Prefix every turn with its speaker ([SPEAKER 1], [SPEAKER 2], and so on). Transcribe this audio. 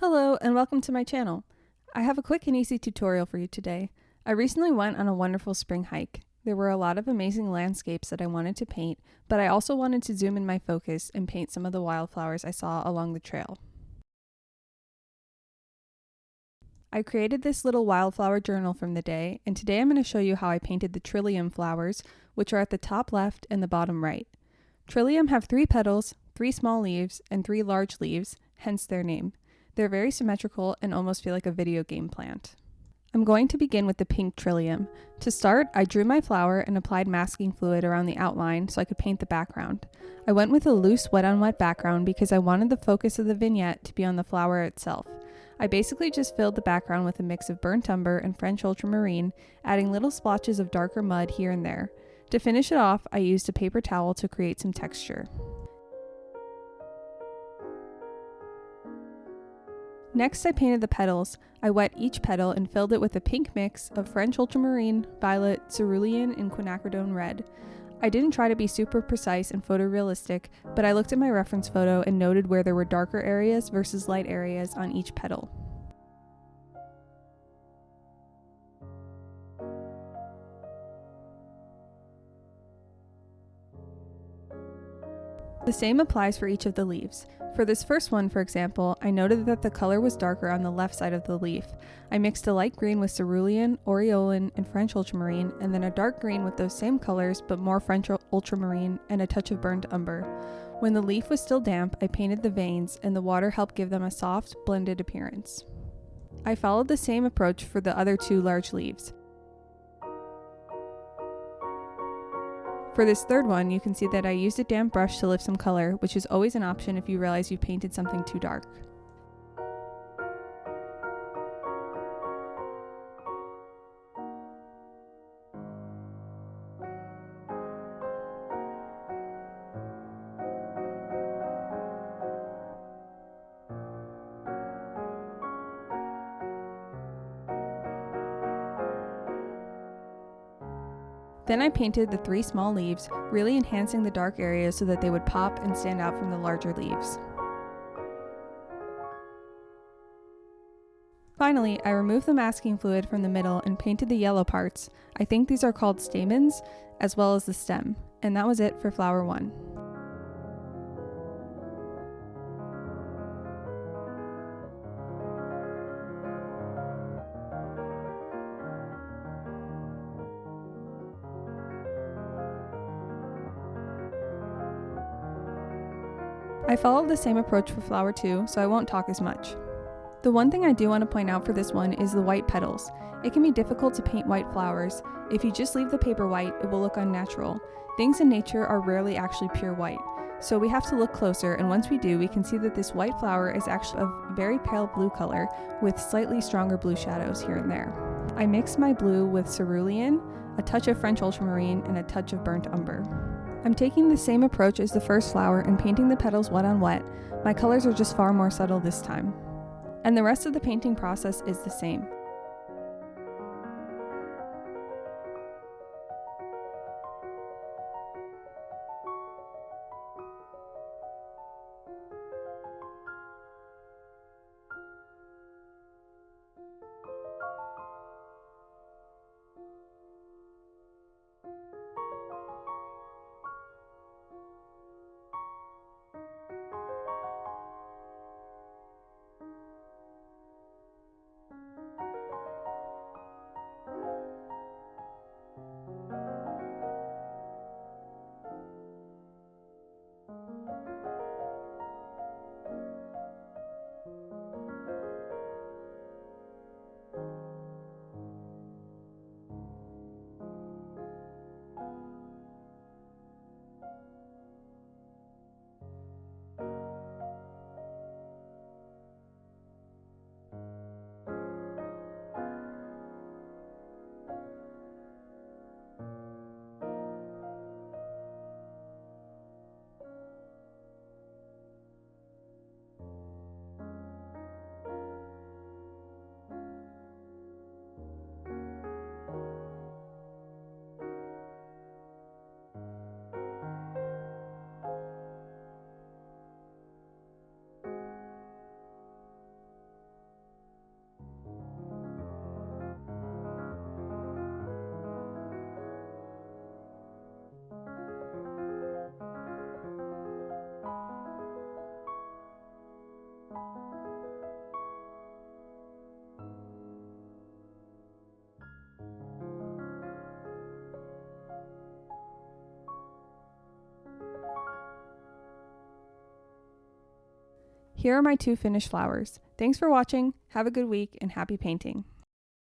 [SPEAKER 1] Hello and welcome to my channel. I have a quick and easy tutorial for you today. I recently went on a wonderful spring hike. There were a lot of amazing landscapes that I wanted to paint, but I also wanted to zoom in my focus and paint some of the wildflowers I saw along the trail. I created this little wildflower journal from the day, and today I'm going to show you how I painted the Trillium flowers, which are at the top left and the bottom right. Trillium have 3 petals, 3 small leaves, and 3 large leaves, hence their name. They're very symmetrical and almost feel like a video game plant. I'm going to begin with the pink Trillium. To start, I drew my flower and applied masking fluid around the outline so I could paint the background. I went with a loose wet-on-wet background because I wanted the focus of the vignette to be on the flower itself. I basically just filled the background with a mix of burnt umber and French ultramarine, adding little splotches of darker mud here and there. To finish it off, I used a paper towel to create some texture. Next, I painted the petals. I wet each petal and filled it with a pink mix of French ultramarine, violet, cerulean, and quinacridone red. I didn't try to be super precise and photorealistic, but I looked at my reference photo and noted where there were darker areas versus light areas on each petal. The same applies for each of the leaves. For this first one, for example, I noted that the color was darker on the left side of the leaf. I mixed a light green with cerulean, aureolin, and French ultramarine, and then a dark green with those same colors but more French ultramarine and a touch of burnt umber. When the leaf was still damp, I painted the veins, and the water helped give them a soft, blended appearance. I followed the same approach for the other 2 large leaves. For this third one, you can see that I used a damp brush to lift some color, which is always an option if you realize you've painted something too dark. Then I painted the 3 small leaves, really enhancing the dark areas so that they would pop and stand out from the larger leaves. Finally, I removed the masking fluid from the middle and painted the yellow parts. I think these are called stamens, as well as the stem. And that was it for flower 1. I followed the same approach for flower 2, so I won't talk as much. The one thing I do want to point out for this one is the white petals. It can be difficult to paint white flowers. If you just leave the paper white, it will look unnatural. Things in nature are rarely actually pure white, so we have to look closer, and once we do, we can see that this white flower is actually a very pale blue color with slightly stronger blue shadows here and there. I mixed my blue with cerulean, a touch of French ultramarine, and a touch of burnt umber. I'm taking the same approach as the first flower and painting the petals wet on wet. My colors are just far more subtle this time. And the rest of the painting process is the same. Here are my 2 finished flowers. Thanks for watching, have a good week, and happy painting!